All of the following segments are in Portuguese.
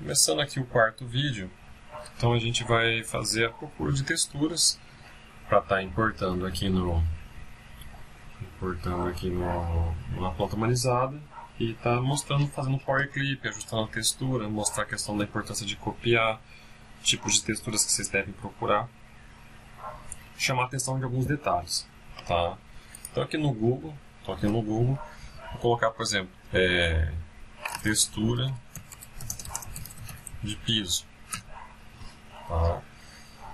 Começando aqui o quarto vídeo, então a gente vai fazer a procura de texturas para estar importando aqui numa planta humanizada e estar mostrando, fazendo power clip, ajustando a textura, mostrar a questão da importância de copiar, tipos de texturas que vocês devem procurar, chamar a atenção de alguns detalhes, tá? Então aqui no Google, vou colocar, por exemplo, textura de piso, tá?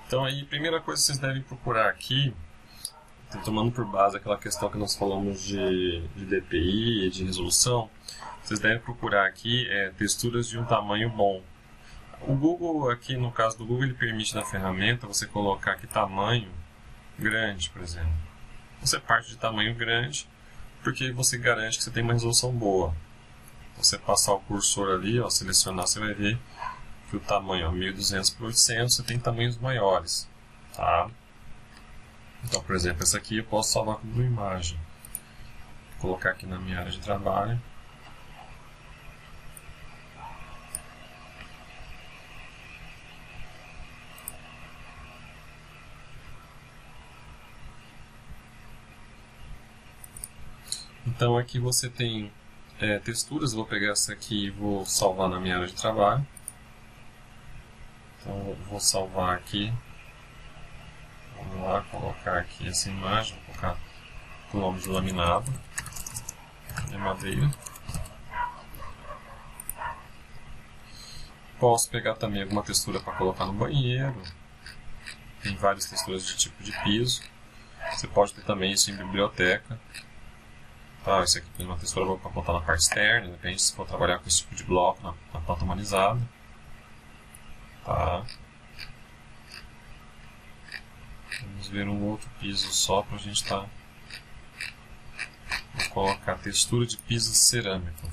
Então aí, primeira coisa que vocês devem procurar aqui, tomando por base aquela questão que nós falamos de DPI e de resolução, vocês devem procurar aqui texturas de um tamanho bom. O Google, aqui no caso do Google, ele permite na ferramenta você colocar aqui tamanho grande, por exemplo. Você parte de tamanho grande porque você garante que você tem uma resolução boa. Você passar o cursor ali, ó, selecionar, você vai ver que o tamanho 1200 por 800, você tem tamanhos maiores, tá? Então, por exemplo, essa aqui eu posso salvar como imagem. Vou colocar aqui na minha área de trabalho. Então aqui você tem texturas, vou pegar essa aqui e vou salvar na minha área de trabalho. Então vou salvar aqui. Vamos lá, colocar aqui essa imagem, vou colocar o nome de laminado de madeira. Posso pegar também alguma textura para colocar no banheiro. Tem várias texturas de tipo de piso. Você pode ter também isso em biblioteca. Tá, esse aqui tem uma textura boa para botar na parte externa, depende se for trabalhar com esse tipo de bloco na planta humanizada. Tá. Vamos ver um outro piso só para a gente estar. Vou colocar textura de piso cerâmico.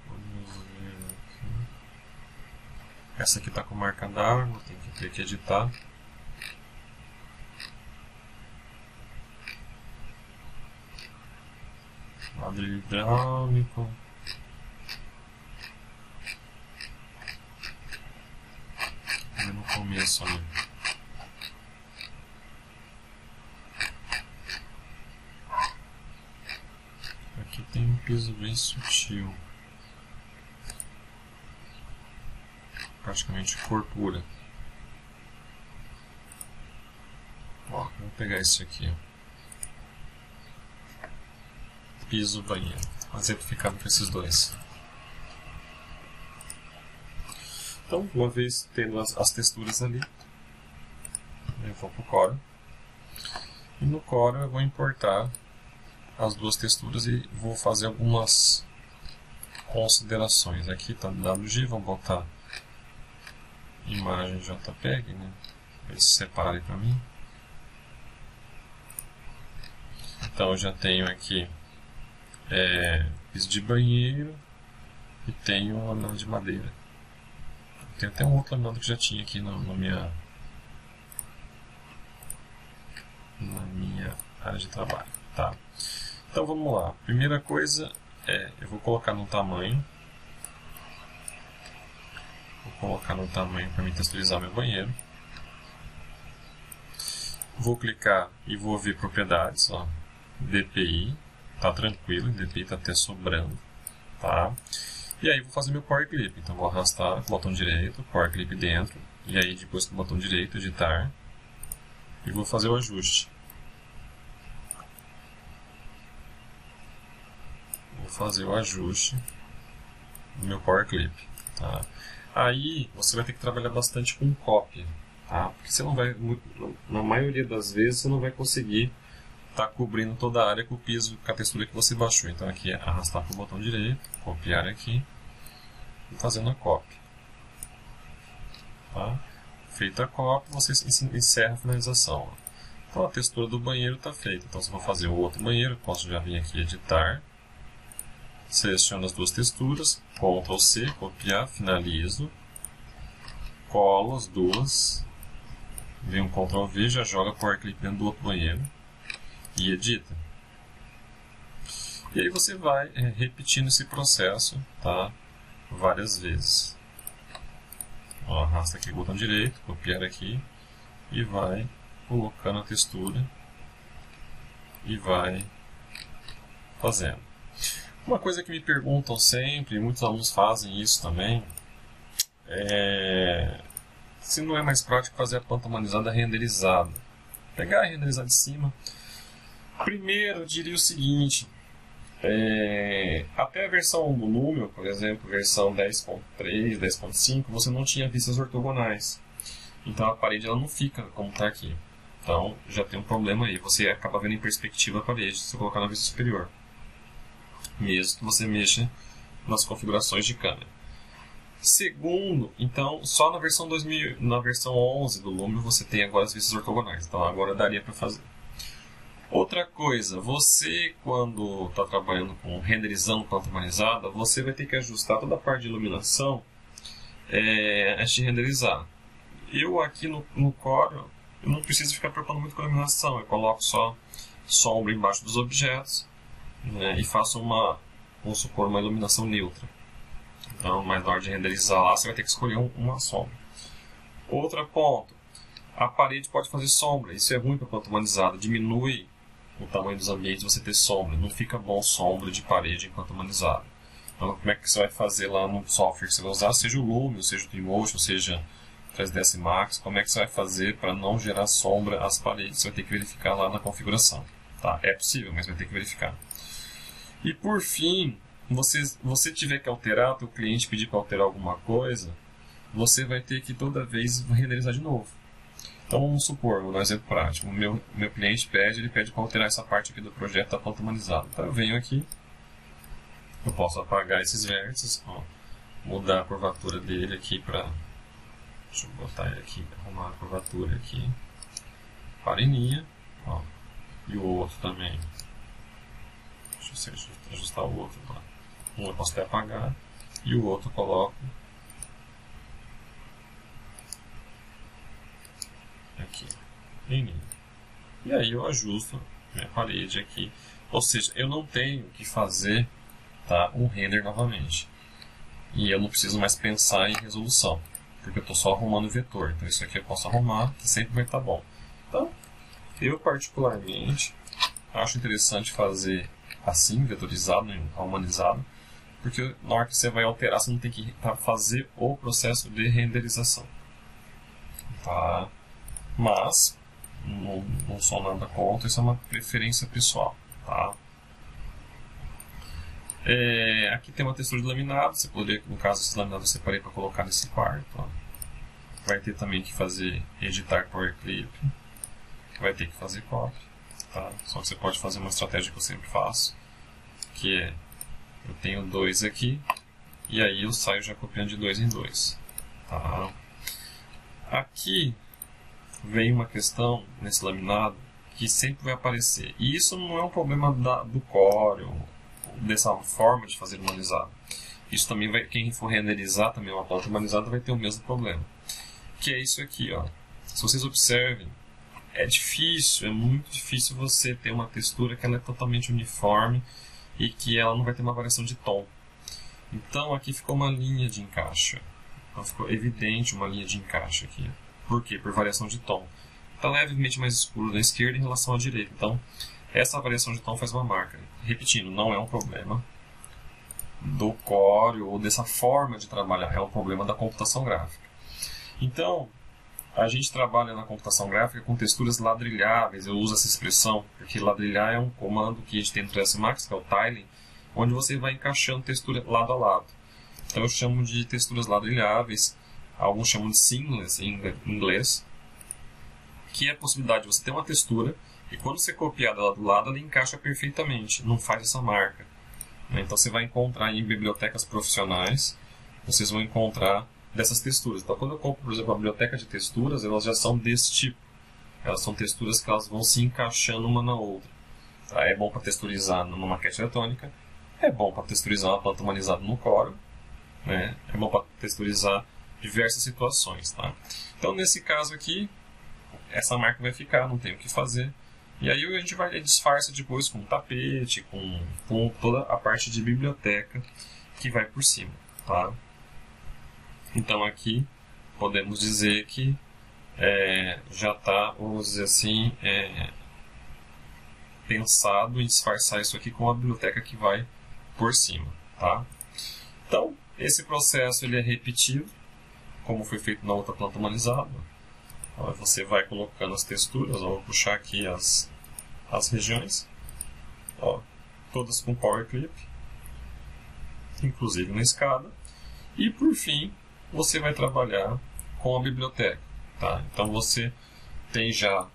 Vamos ver aqui. Essa aqui está com marca d'água, tem que ter que editar. Ladrilho hidráulico. No começo ali. Aqui tem um piso bem sutil. Praticamente cor pura. Ó, vou pegar esse aqui. Piso banheiro. Exemplificado com esses dois. Então, uma vez tendo as texturas ali, eu vou para o Corel. E no Corel eu vou importar as duas texturas e vou fazer algumas considerações. Aqui está no WG, vamos botar imagem JPEG, né? Ver se separa para mim. Então eu já tenho aqui piso de banheiro e tenho a laminado de madeira. Tem até um outro laminado que já tinha aqui na minha área de trabalho, tá? Então vamos lá. Primeira coisa eu vou colocar no tamanho. Vou colocar no tamanho para me texturizar meu banheiro. Vou clicar e vou ver propriedades, ó. DPI, tá tranquilo, DPI tá até sobrando, tá? E aí vou fazer meu Power Clip, então vou arrastar com o botão direito, Power Clip dentro, e aí depois com o botão direito, editar, e vou fazer o ajuste. Vou fazer o ajuste do meu Power Clip, tá? Aí você vai ter que trabalhar bastante com cópia, tá? Porque você não vai, na maioria das vezes, você não vai conseguir estar cobrindo toda a área com o piso, com a textura que você baixou. Então aqui é arrastar para o botão direito, copiar aqui e fazendo a cópia. Tá? Feita a cópia, você encerra a finalização. Então a textura do banheiro está feita. Então se eu vou fazer o outro banheiro, posso já vir aqui editar. Seleciono as duas texturas, Ctrl C, copiar, finalizo. Colo as duas. Vem um Ctrl V, já joga Power Clip dentro do outro banheiro. E edita. E aí você vai repetindo esse processo, tá? Várias vezes. Ó, arrasta aqui o botão direito, copiar aqui e vai colocando a textura e vai fazendo. Uma coisa que me perguntam sempre, muitos alunos fazem isso também, se não é mais prático fazer a planta humanizada renderizada. Pegar e renderizar de cima. Primeiro, eu diria o seguinte, até a versão 1 do Lumion, por exemplo, versão 10.3, 10.5, você não tinha vistas ortogonais. Então a parede ela não fica como está aqui. Então já tem um problema aí, você acaba vendo em perspectiva a parede se você colocar na vista superior. Mesmo que você mexa nas configurações de câmera. Segundo, então, só na versão 2000, na versão 11 do Lumion você tem agora as vistas ortogonais. Então agora daria para fazer. Outra coisa, você quando está trabalhando com renderizando planta humanizada, você vai ter que ajustar toda a parte de iluminação antes de renderizar. Eu aqui no Corel, eu não preciso ficar preocupando muito com a iluminação, eu coloco só sombra embaixo dos objetos, né, e faço vamos supor, uma iluminação neutra. Então, mas na hora de renderizar lá, você vai ter que escolher uma sombra. Outro ponto, a parede pode fazer sombra, isso é ruim para a planta humanizada, diminui o tamanho dos ambientes você ter sombra, não fica bom sombra de parede em planta humanizada. Então, como é que você vai fazer lá no software que você vai usar, seja o Lumion, seja o Twinmotion, seja o 3ds Max, como é que você vai fazer para não gerar sombra às paredes? Você vai ter que verificar lá na configuração. Tá? É possível, mas vai ter que verificar. E por fim, você tiver que alterar, o teu cliente pedir para alterar alguma coisa, você vai ter que toda vez renderizar de novo. Então vamos supor, vou dar um exemplo prático. O meu cliente ele pede para alterar essa parte aqui do projeto da planta humanizada. Então eu venho aqui, eu posso apagar esses vértices, ó, mudar a curvatura dele aqui para... Deixa eu botar ele aqui, arrumar a curvatura aqui para em linha, ó, e o outro também. Deixa eu ajustar o outro lá. Um eu posso até apagar e o outro eu coloco aqui em linha. E aí eu ajusto minha parede aqui. Ou seja, eu não tenho que fazer, tá, um render novamente. E eu não preciso mais pensar em resolução, porque eu estou só arrumando o vetor. Então isso aqui eu posso arrumar, que sempre vai estar bom. Então, eu particularmente acho interessante fazer assim, vetorizado, humanizado, porque na hora que você vai alterar, você não tem que fazer o processo de renderização. Tá? Mas, não sou nada contra, isso é uma preferência pessoal. Tá? Aqui tem uma textura de laminado, você poderia, no caso, esse laminado eu separei para colocar nesse quarto. Ó. Vai ter também que fazer editar Power Clip, vai ter que fazer copy. Tá? Só que você pode fazer uma estratégia que eu sempre faço, que é, eu tenho 2 aqui, e aí eu saio já copiando de 2 em 2. Tá? Aqui vem uma questão nesse laminado que sempre vai aparecer, e isso não é um problema do Corel, dessa forma de fazer humanizado. Isso também vai, quem for renderizar também uma planta humanizada vai ter o mesmo problema, que é isso aqui, ó. Se vocês observem, é muito difícil você ter uma textura que ela é totalmente uniforme e que ela não vai ter uma variação de tom. Então aqui ficou uma linha de encaixe. Então ficou evidente uma linha de encaixe aqui. Por quê? Por variação de tom. Está levemente mais escuro na esquerda em relação à direita. Então essa variação de tom faz uma marca. Repetindo, não é um problema do Corel ou dessa forma de trabalhar, é um problema da computação gráfica. Então, a gente trabalha na computação gráfica com texturas ladrilháveis. Eu uso essa expressão porque ladrilhar é um comando que a gente tem no 3ds Max, que é o tiling, onde você vai encaixando textura lado a lado. Então eu chamo de texturas ladrilháveis, alguns chamam de seamless em inglês, que é a possibilidade de você ter uma textura e quando você copiar dela do lado, ela encaixa perfeitamente, não faz essa marca. Então você vai encontrar em bibliotecas profissionais, vocês vão encontrar dessas texturas. Então quando eu compro, por exemplo, a biblioteca de texturas, elas já são desse tipo. Elas são texturas que elas vão se encaixando uma na outra. Tá? É bom para texturizar numa maquete eletrônica, é bom para texturizar uma planta humanizada no Corel, né? É bom para texturizar diversas situações. Tá? Então nesse caso aqui, essa marca vai ficar, não tem o que fazer. E aí a gente vai disfarça depois com tapete, com toda a parte de biblioteca que vai por cima, tá? Então aqui podemos dizer que já está, vamos dizer assim, pensado em disfarçar isso aqui com a biblioteca que vai por cima, tá? Então, esse processo ele é repetido, como foi feito na outra planta humanizada. Você vai colocando as texturas, vou puxar aqui as regiões, todas com Power Clip, inclusive na escada. E por fim, você vai trabalhar com a biblioteca, tá? Então você tem já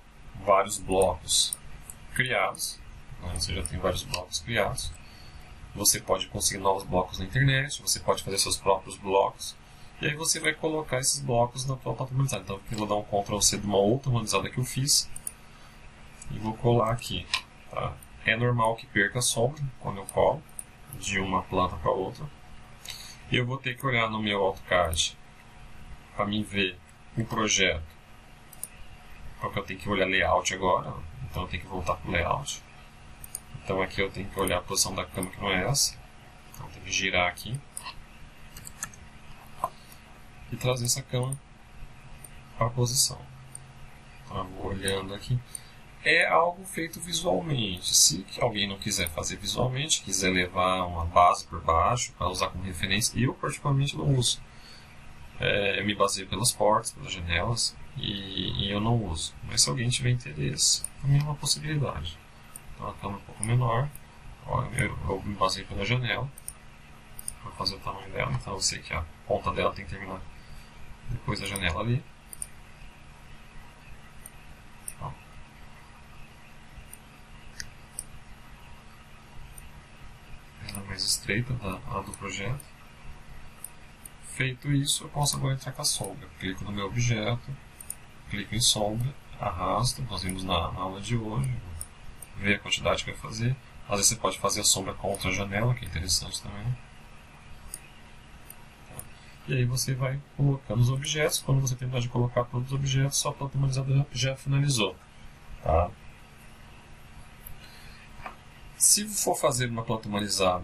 vários blocos criados, né? Você já tem vários blocos criados. Você pode conseguir novos blocos na internet, você pode fazer seus próprios blocos. E aí você vai colocar esses blocos na tua planta humanizada. Então aqui eu vou dar um Ctrl C de uma outra humanizada que eu fiz. E vou colar aqui. Tá? É normal que perca sombra quando eu colo de uma planta para outra. E eu vou ter que olhar no meu AutoCAD para mim ver o projeto. Porque eu tenho que olhar layout agora. Então eu tenho que voltar para o layout. Então aqui eu tenho que olhar a posição da cama que não é essa. Então eu tenho que girar aqui. E trazer essa cama para a posição. Então eu vou olhando aqui. É algo feito visualmente. Se alguém não quiser fazer visualmente, quiser levar uma base por baixo para usar como referência, eu particularmente não uso. Eu me baseio pelas portas, pelas janelas e eu não uso. Mas se alguém tiver interesse, também é uma possibilidade. Então a cama é um pouco menor. Eu me baseio pela janela para fazer o tamanho dela. Então eu sei que a ponta dela tem que terminar depois da janela ali. Ela é mais estreita da do projeto. Feito isso, eu posso agora entrar com a sombra. Clico no meu objeto, clico em sombra, arrasto. Nós vimos na aula de hoje, ver a quantidade que vai fazer. Às vezes você pode fazer a sombra contra a janela, que é interessante também. E aí você vai colocando os objetos. Quando você terminar de colocar todos os objetos, sua planta humanizada já finalizou. Tá? Se for fazer uma planta humanizada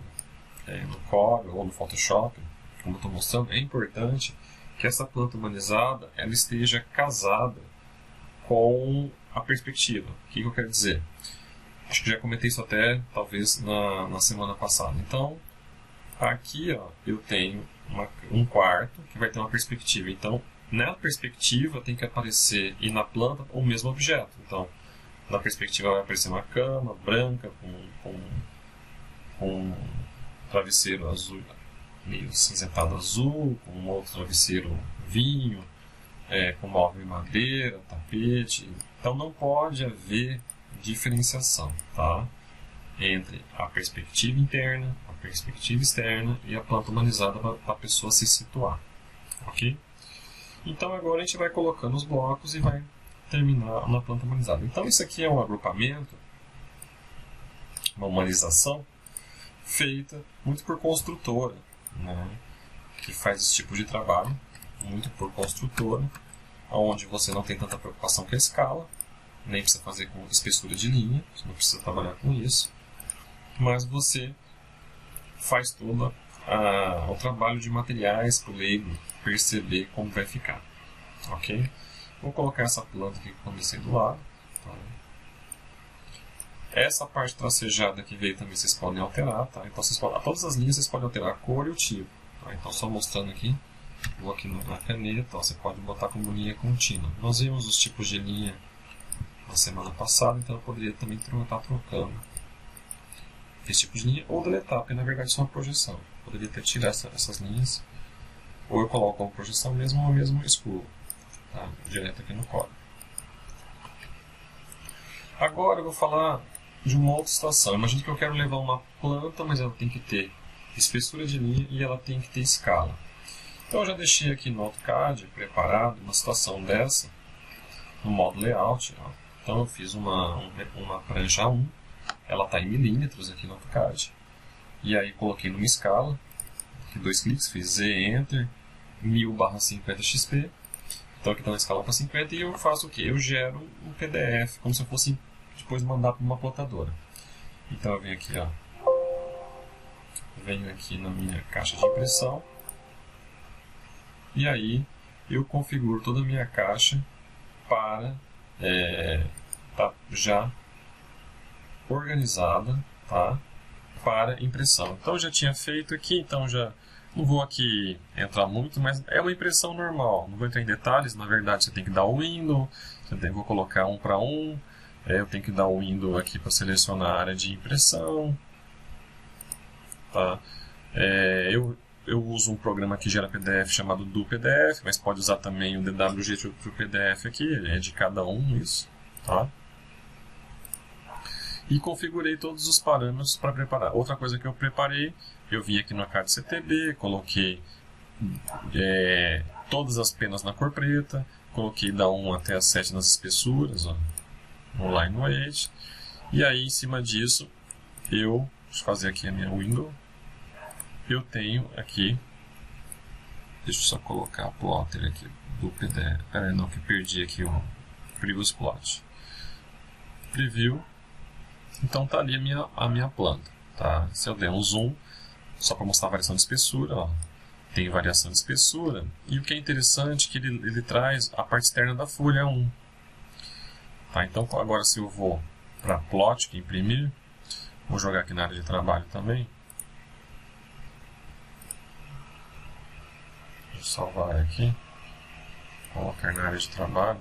no Corel ou no Photoshop, como eu estou mostrando, é importante que essa planta humanizada ela esteja casada com a perspectiva. O que eu quero dizer? Acho que já comentei isso até, talvez, na semana passada. Então, aqui eu tenho um quarto que vai ter uma perspectiva. Então, na perspectiva tem que aparecer, e na planta, o mesmo objeto. Então, na perspectiva vai aparecer uma cama branca com um travesseiro azul, meio cinzentado azul, com um outro travesseiro vinho, com móvel de madeira, tapete. Então, não pode haver diferenciação, tá? Entre a perspectiva interna, a perspectiva externa e a planta humanizada para a pessoa se situar, ok? Então agora a gente vai colocando os blocos e vai terminar na planta humanizada. Então isso aqui é um agrupamento, uma humanização feita muito por construtora, né? Que faz esse tipo de trabalho, muito por construtora, onde você não tem tanta preocupação com a escala, nem precisa fazer com espessura de linha, você não precisa trabalhar com isso, mas você faz todo o trabalho de materiais para o leigo perceber como vai ficar, ok? Vou colocar essa planta aqui que comecei do lado, tá? Essa parte tracejada que veio também vocês podem alterar, tá? Então todas as linhas vocês podem alterar a cor e o tipo, tá? Então só mostrando aqui, vou aqui na caneta, você pode botar como linha contínua. Nós vimos os tipos de linha na semana passada, então eu poderia também estar trocando esse tipo de linha ou deletar, porque na verdade isso é uma projeção. Eu poderia até tirar essas linhas, ou eu coloco como projeção mesmo ou mesmo excluo, tá? Direto aqui no código. Agora eu vou falar de uma outra situação. Imagina que eu quero levar uma planta, mas ela tem que ter espessura de linha e ela tem que ter escala. Então eu já deixei aqui no AutoCAD preparado uma situação dessa no modo layout. Então eu fiz uma prancha A1, ela está em milímetros aqui no AutoCAD. E aí coloquei numa escala, aqui 2 cliques, fiz Z, Enter, 1000/50 XP. Então aqui está na escala para 50 e eu faço o que? Eu gero um PDF, como se eu fosse depois mandar para uma plotadora. Então eu venho aqui, ó, venho aqui na minha caixa de impressão e aí eu configuro toda a minha caixa para tá já organizada, tá, para impressão. Então eu já tinha feito aqui, então já não vou aqui entrar muito, mas é uma impressão normal. Não vou entrar em detalhes. Na verdade você tem que dar o window, vou colocar 1 para 1. Eu tenho que dar o window aqui para selecionar a área de impressão. Tá? Eu uso um programa que gera PDF chamado do PDF, mas pode usar também o DWG para o PDF aqui, é de cada um isso. Tá? E configurei todos os parâmetros para preparar. Outra coisa que eu preparei, eu vim aqui no Arcade CTB, coloquei todas as penas na cor preta, coloquei da 1 até a 7 nas espessuras, ó, no line weight, e aí em cima disso deixa eu fazer aqui a minha window, eu tenho aqui, deixa eu só colocar a plotter aqui do PDF, não, que perdi aqui o previous plot, preview, então tá ali a minha planta, tá? Se eu der um zoom, só para mostrar a variação de espessura, ó, tem variação de espessura, e o que é interessante é que ele traz a parte externa da folha 1. Tá, então agora se eu vou para plot, que imprimir, vou jogar aqui na área de trabalho também. Vou salvar aqui, colocar na área de trabalho.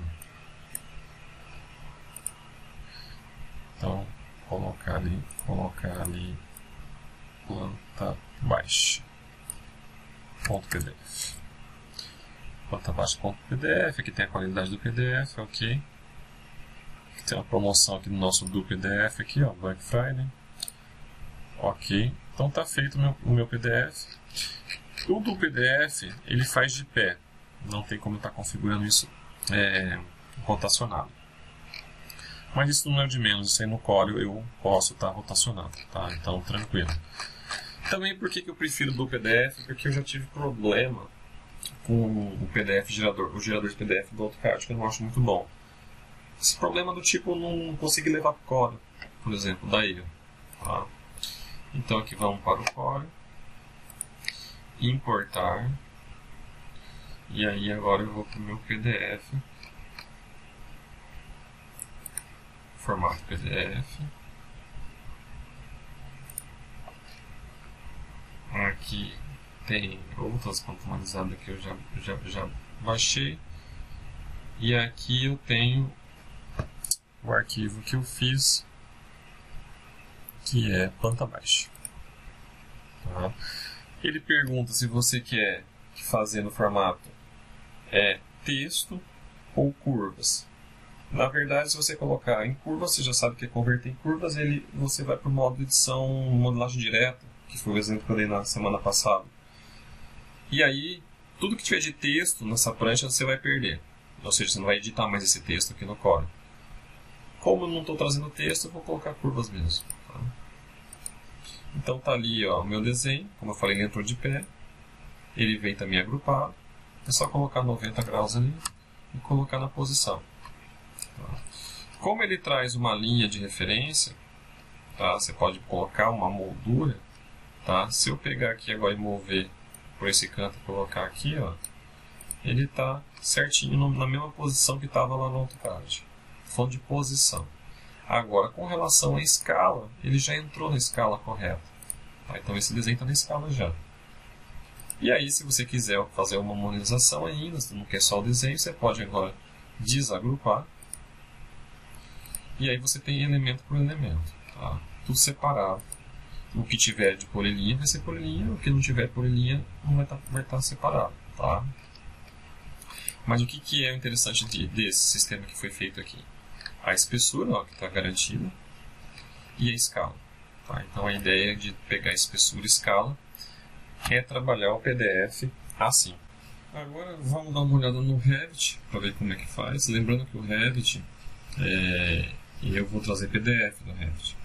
Então, colocar ali planta baixa ponto PDF. Planta baixa ponto PDF, aqui tem a qualidade do PDF, ok. Tem uma promoção aqui no nosso do PDF aqui, ó, Black Friday. Ok, então tá feito o meu PDF. O do PDF ele faz de pé, não tem como estar configurando isso rotacionado. Mas isso não é de menos, isso aí no Corel eu posso estar rotacionando, tá? Então tranquilo. Também por que eu prefiro do PDF? Porque eu já tive problema com o PDF gerador, o gerador de PDF do AutoCAD, que eu não acho muito bom. Esse problema do tipo não conseguir levar para o Corel, por exemplo, daí. Tá? Então aqui vamos para o Corel, importar, e aí agora eu vou para o meu PDF, formato PDF. Aqui tem outras customizadas que eu já baixei. E aqui eu tenho o arquivo que eu fiz, que é planta baixa. Tá? Ele pergunta se você quer fazer no formato texto ou curvas. Na verdade, se você colocar em curvas, você já sabe que é converter em curvas, você vai para o modo de edição modelagem direta, que foi o exemplo que eu dei na semana passada. E aí, tudo que tiver de texto nessa prancha você vai perder. Ou seja, você não vai editar mais esse texto aqui no Corel. Como eu não estou trazendo texto, eu vou colocar curvas mesmo. Tá? Então tá ali ó, o meu desenho, como eu falei, ele entrou de pé. Ele vem também agrupado. É só colocar 90 graus ali e colocar na posição. Tá? Como ele traz uma linha de referência, tá? Você pode colocar uma moldura. Tá? Se eu pegar aqui agora e mover por esse canto e colocar aqui, ó, ele está certinho na mesma posição que estava lá no AutoCAD. Falando de posição. Agora, com relação à escala, ele já entrou na escala correta. Tá? Então esse desenho está na escala já. E aí, se você quiser fazer uma monetização ainda, se não quer só o desenho, você pode agora desagrupar. E aí você tem elemento por elemento. Tá? Tudo separado. O que tiver de polilinha vai ser polilinha, o que não tiver polilinha não vai estar separado. Tá? Mas o que é o interessante desse sistema que foi feito aqui? A espessura, ó, que está garantida, e a escala. Tá? Então a ideia de pegar espessura e escala é trabalhar o PDF assim. Agora vamos dar uma olhada no Revit para ver como é que faz. Lembrando que o Revit, eu vou trazer PDF do Revit.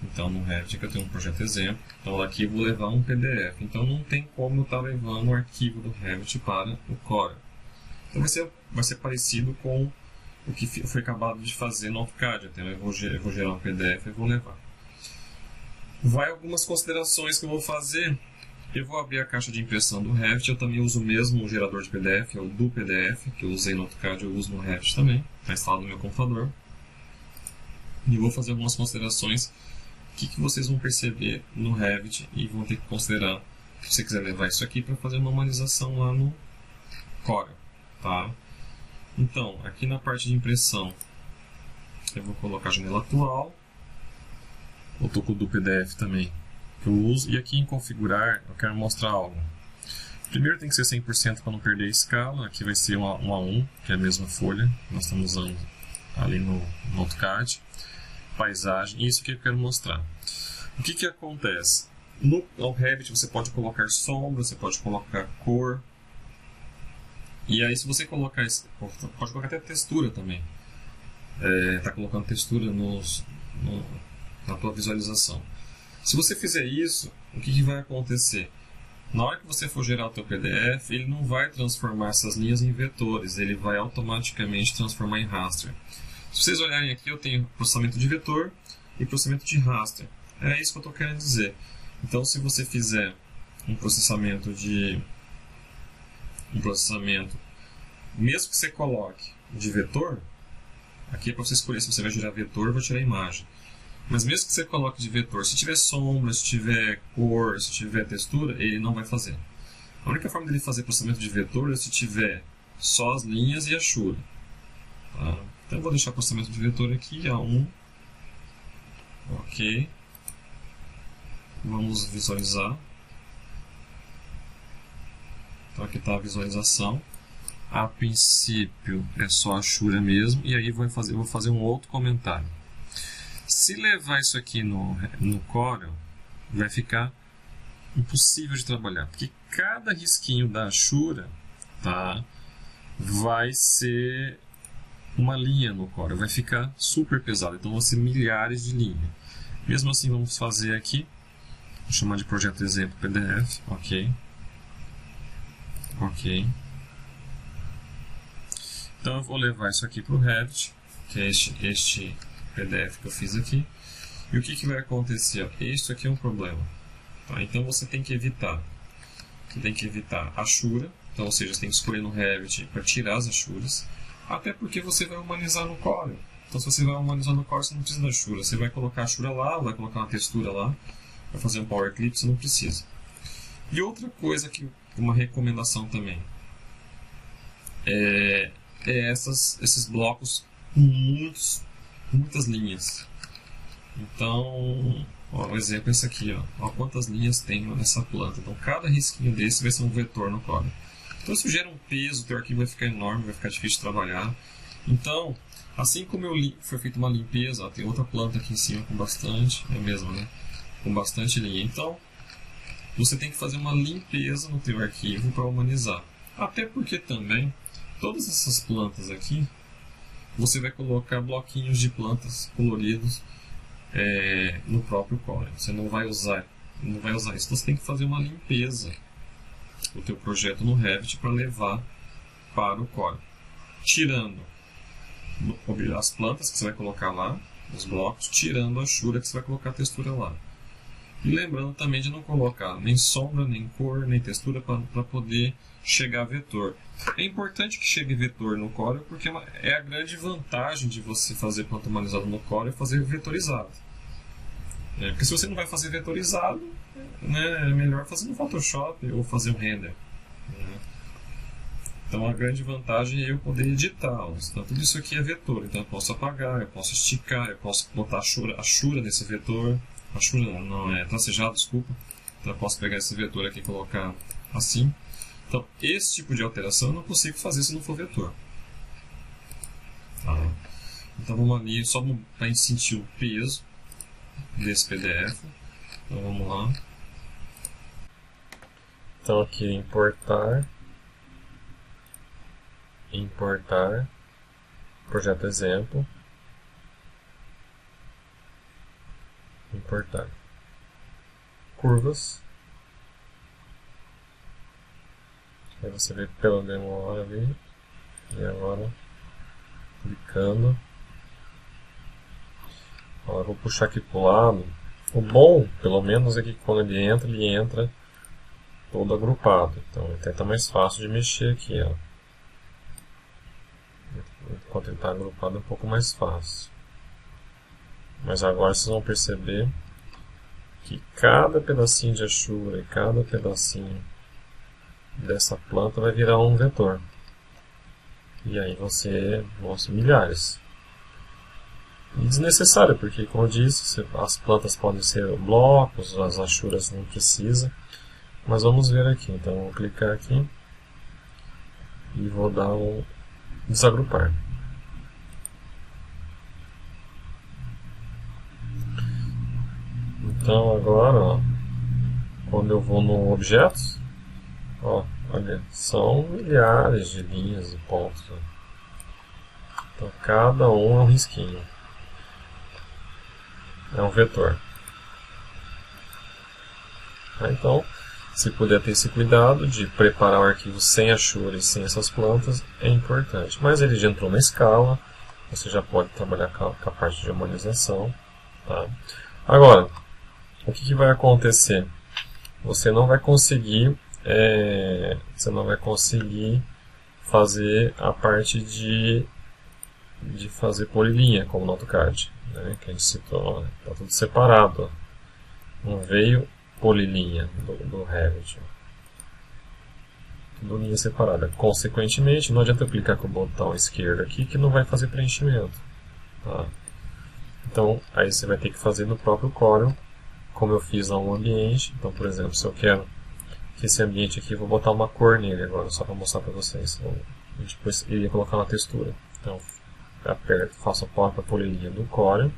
Então no Revit que eu tenho um projeto exemplo, então daqui eu vou levar um PDF. Então não tem como eu estar levando o arquivo do Revit para o Corel. Então vai ser parecido com o que foi acabado de fazer no AutoCAD. Então eu vou gerar um PDF e vou levar. Vai algumas considerações que eu vou fazer. Eu vou abrir a caixa de impressão do Revit. Eu também uso o mesmo gerador de PDF, é o do PDF, que eu usei no AutoCAD, eu uso no Revit também. Está instalado no meu computador. E eu vou fazer algumas considerações que vocês vão perceber no Revit e vão ter que considerar se você quiser levar isso aqui para fazer uma humanização lá no Corel, tá? Então, aqui na parte de impressão, eu vou colocar a janela atual. Eu estou com o do PDF também, que eu uso. E aqui em configurar, eu quero mostrar algo. Primeiro tem que ser 100% para não perder a escala. Aqui vai ser 1 a 1, que é a mesma folha que nós estamos usando ali no AutoCAD. Paisagem, isso que eu quero mostrar. O que acontece? No Revit você pode colocar sombra, você pode colocar cor. E aí se você colocar, pode colocar até textura também. Está colocando textura na tua visualização. Se você fizer isso, o que vai acontecer? Na hora que você for gerar o teu PDF, ele não vai transformar essas linhas em vetores, ele vai automaticamente transformar em raster. Se vocês olharem aqui, eu tenho processamento de vetor e processamento de raster. É isso que eu estou querendo dizer. Então, se você fizer um processamento, mesmo que você coloque de vetor, aqui é para você escolher se você vai gerar vetor ou vai tirar imagem. Mas mesmo que você coloque de vetor, se tiver sombra, se tiver cor, se tiver textura, ele não vai fazer. A única forma dele fazer processamento de vetor é se tiver só as linhas e a Ashura. Tá? Então eu vou deixar o processamento de vetor aqui, A1. Ok. Vamos visualizar. Então aqui está a visualização. A princípio é só a Ashura mesmo. E aí eu vou fazer um outro comentário. Se levar isso aqui no Corel, vai ficar impossível de trabalhar. Porque cada risquinho da Ashura, tá, vai ser uma linha no Corel, vai ficar super pesado, então vão ser milhares de linhas. Mesmo assim, vamos fazer aqui, vou chamar de projeto exemplo PDF, ok. Então eu vou levar isso aqui para o Revit, que é este PDF que eu fiz aqui. E o que vai acontecer? Isso aqui é um problema, tá? Então você tem que evitar. A Ashura, então, ou seja, você tem que escolher no Revit para tirar as Ashuras. Até porque você vai humanizar no Corel. Então, se você vai humanizar no Corel, você não precisa da Ashura. Você vai colocar a Ashura lá, vai colocar uma textura lá, vai fazer um Power Clip, você não precisa. E outra coisa, uma recomendação também, é esses blocos com muitas linhas. Então, o exemplo é esse aqui. Ó, quantas linhas tem nessa planta. Então, cada risquinho desse vai ser um vetor no Corel. Então isso gera um peso, o teu arquivo vai ficar enorme, vai ficar difícil de trabalhar. Então, assim como foi feita uma limpeza, ó, tem outra planta aqui em cima com bastante, é mesmo, né? Com bastante linha. Então, você tem que fazer uma limpeza no teu arquivo para humanizar. Até porque também, todas essas plantas aqui, você vai colocar bloquinhos de plantas coloridos no próprio Corel. Você não vai usar isso. Então, você tem que fazer uma limpeza o teu projeto no Revit para levar para o Corel, tirando as plantas que você vai colocar lá, os blocos, tirando a Ashura que você vai colocar a textura lá. E lembrando também de não colocar nem sombra, nem cor, nem textura para poder chegar a vetor. É importante que chegue vetor no Corel porque é a grande vantagem de você fazer planta humanizada no Corel, é fazer vetorizado. Porque se você não vai fazer vetorizado, né, é melhor fazer no Photoshop ou fazer um render. Né? Então a grande vantagem é eu poder editar. Então, tudo isso aqui é vetor, então eu posso apagar, eu posso esticar, eu posso botar Ashura nesse vetor. Ashura não é tracejado, desculpa. Então eu posso pegar esse vetor aqui e colocar assim. Então esse tipo de alteração eu não consigo fazer se não for vetor. Tá? Então vamos ali, só para a gente sentir o peso desse PDF. Então vamos lá. Então aqui importar, projeto exemplo, importar curvas. Aí você vê pela demora ali, e agora clicar. clicando. Ó, eu vou puxar aqui para o lado. O bom, pelo menos, é que quando ele entra todo agrupado. Então até está mais fácil de mexer aqui, ó. Enquanto ele está agrupado é um pouco mais fácil. Mas agora vocês vão perceber que cada pedacinho de Ashura e cada pedacinho dessa planta vai virar um vetor. E aí vão ser milhares. E desnecessário, porque, como eu disse, as plantas podem ser blocos, as Ashuras não precisa. Mas vamos ver aqui. Então eu vou clicar aqui e vou dar um desagrupar. Então agora, ó, quando eu vou no objetos, ó, olha, são milhares de linhas e pontos. Ó. Então cada um é um risquinho. É um vetor. Então, se puder ter esse cuidado de preparar o arquivo sem Ashura e sem essas plantas, é importante. Mas ele já entrou na escala, você já pode trabalhar com a parte de humanização. Tá? Agora, o que vai acontecer? Você não vai conseguir fazer a parte de fazer polilinha, como no AutoCAD, né, que a gente citou. Está tudo separado. Ó. Não veio polilinha do Revit. Tudo linha separada. Consequentemente, não adianta eu clicar com o botão esquerdo aqui, que não vai fazer preenchimento. Tá? Então, aí você vai ter que fazer no próprio Corel, como eu fiz lá um ambiente. Então, por exemplo, se eu quero que esse ambiente aqui, eu vou botar uma cor nele agora, só para mostrar para vocês. Então, depois eu ia colocar uma textura. Então, aperto, faço a própria polilinha do Corel.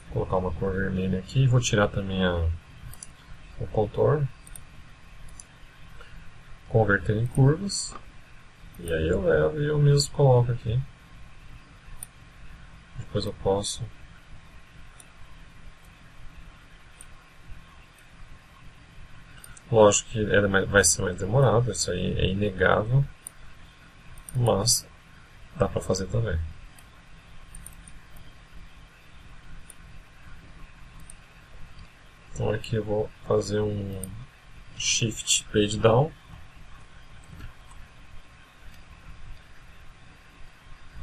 Vou colocar uma cor vermelha aqui. Vou tirar também o contorno. Converter em curvas. E aí eu levo e eu mesmo coloco aqui. Depois eu posso lógico que vai ser mais demorado, isso aí é inegável, mas dá para fazer também. Então aqui eu vou fazer um Shift Page Down.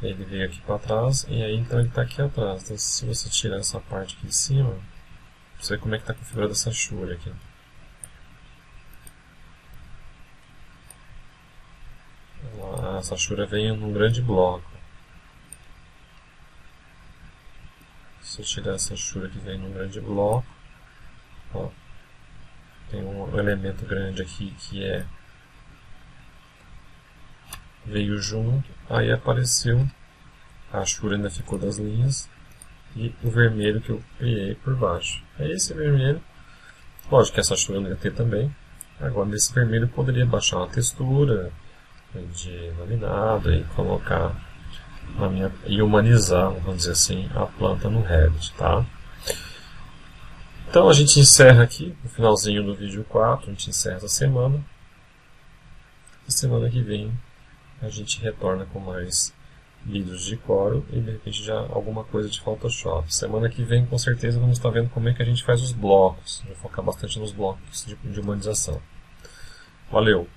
Ele veio aqui para trás e aí então ele está aqui atrás. Então se você tirar essa parte aqui de cima, você vê como é que está configurada essa Ashura aqui. Essa Ashura vem num grande bloco. Se eu tirar essa Ashura que vem num grande bloco, ó, tem um elemento grande aqui que veio junto, aí apareceu, a Ashura ainda ficou das linhas, e o vermelho que eu criei por baixo. É esse vermelho, lógico que essa Ashura não ia ter também. Agora nesse vermelho eu poderia baixar uma textura de laminado e colocar e humanizar, vamos dizer assim, a planta no Revit, tá? Então a gente encerra aqui, no finalzinho do vídeo 4, a gente encerra essa semana. E semana que vem a gente retorna com mais vídeos de Corel e de repente já alguma coisa de Photoshop. Semana que vem com certeza vamos estar vendo como é que a gente faz os blocos. Vou focar bastante nos blocos de humanização. Valeu!